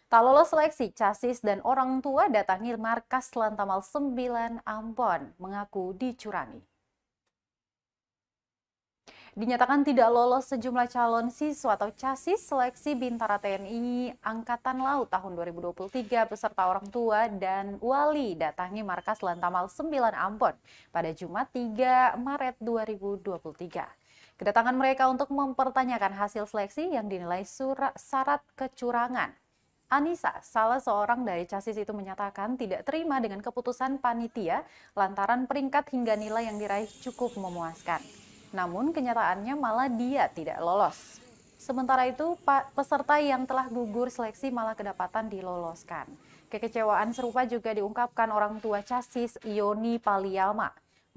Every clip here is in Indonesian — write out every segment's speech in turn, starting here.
Tak lolos seleksi, Casis dan orang tua datangi markas Lantamal 9 Ambon, mengaku dicurangi. Dinyatakan tidak lolos sejumlah calon siswa atau Casis seleksi Bintara TNI Angkatan Laut tahun 2023 beserta orang tua dan wali datangi markas Lantamal 9 Ambon pada Jumat 3 Maret 2023. Kedatangan mereka untuk mempertanyakan hasil seleksi yang dinilai syarat kecurangan. Anissa, salah seorang dari Casis itu menyatakan tidak terima dengan keputusan panitia lantaran peringkat hingga nilai yang diraih cukup memuaskan. Namun kenyataannya malah dia tidak lolos. Sementara itu, peserta yang telah gugur seleksi malah kedapatan diloloskan. Kekecewaan serupa juga diungkapkan orang tua Casis, Yoni Paliama.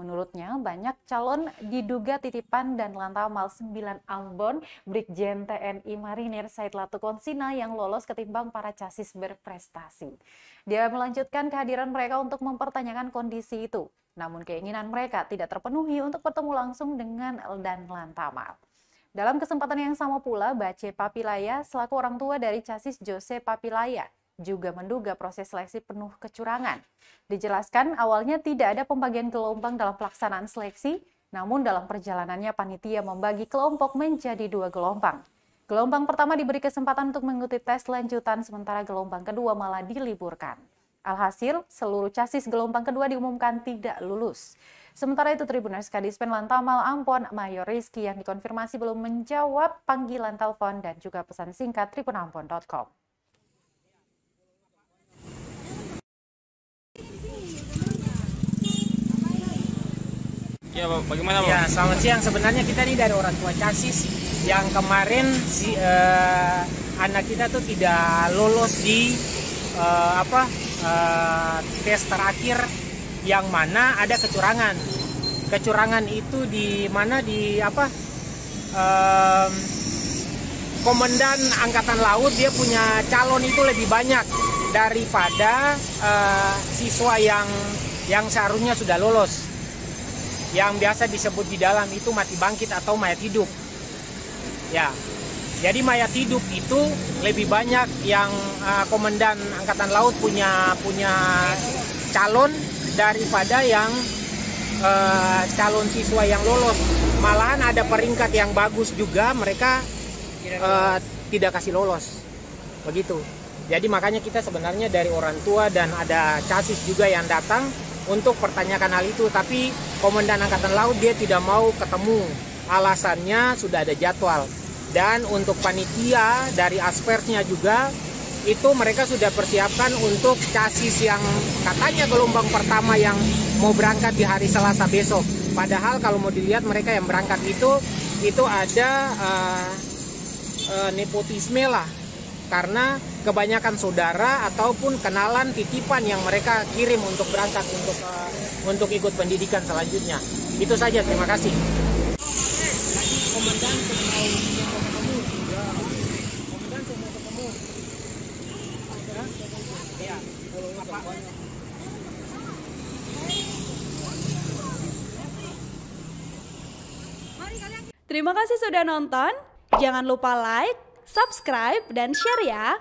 Menurutnya, banyak calon diduga titipan dan Lantamal 9 Ambon Brigjen TNI Marinir Said Latukonsina yang lolos ketimbang para Casis berprestasi. Dia melanjutkan kehadiran mereka untuk mempertanyakan kondisi itu. Namun keinginan mereka tidak terpenuhi untuk bertemu langsung dengan dan Lantamal. Dalam kesempatan yang sama pula, Bace Papilaya selaku orang tua dari Casis Jose Papilaya juga menduga proses seleksi penuh kecurangan. Dijelaskan awalnya tidak ada pembagian gelombang dalam pelaksanaan seleksi, namun dalam perjalanannya panitia membagi kelompok menjadi 2 gelombang. Gelombang pertama diberi kesempatan untuk mengikuti tes lanjutan, sementara gelombang kedua malah diliburkan. Alhasil, seluruh Casis gelombang kedua diumumkan tidak lulus. Sementara itu, Tribuners Kadispen Lantamal Ambon, Mayor Rizky yang dikonfirmasi belum menjawab panggilan telepon dan juga pesan singkat tribunambon.com. Ya, bagaimana, Bang? Ya, selamat siang. Sebenarnya kita ini dari orang tua Casis yang kemarin anak kita tuh tidak lolos di tes terakhir yang mana ada kecurangan. Kecurangan itu di mana Komandan Angkatan Laut dia punya calon itu lebih banyak daripada siswa yang seharusnya sudah lolos. Yang biasa disebut di dalam itu mati bangkit atau mayat hidup. Ya, jadi mayat hidup itu lebih banyak yang Komandan Angkatan Laut punya calon daripada yang calon siswa yang lolos. Malahan ada peringkat yang bagus juga mereka tidak kasih lolos. Begitu. Jadi makanya kita sebenarnya dari orang tua dan ada Casis juga yang datang untuk pertanyakan hal itu, tapi Komandan Angkatan Laut dia tidak mau ketemu. Alasannya sudah ada jadwal. Dan untuk panitia dari aspersnya juga itu mereka sudah persiapkan untuk Casis yang katanya gelombang pertama yang mau berangkat di hari Selasa besok. Padahal kalau mau dilihat mereka yang berangkat itu ada nepotisme lah. Karena kebanyakan saudara ataupun kenalan titipan yang mereka kirim untuk berangkat untuk ikut pendidikan selanjutnya. Itu saja, terima kasih. Komandan Terima kasih sudah nonton. Jangan lupa like, subscribe, dan share ya.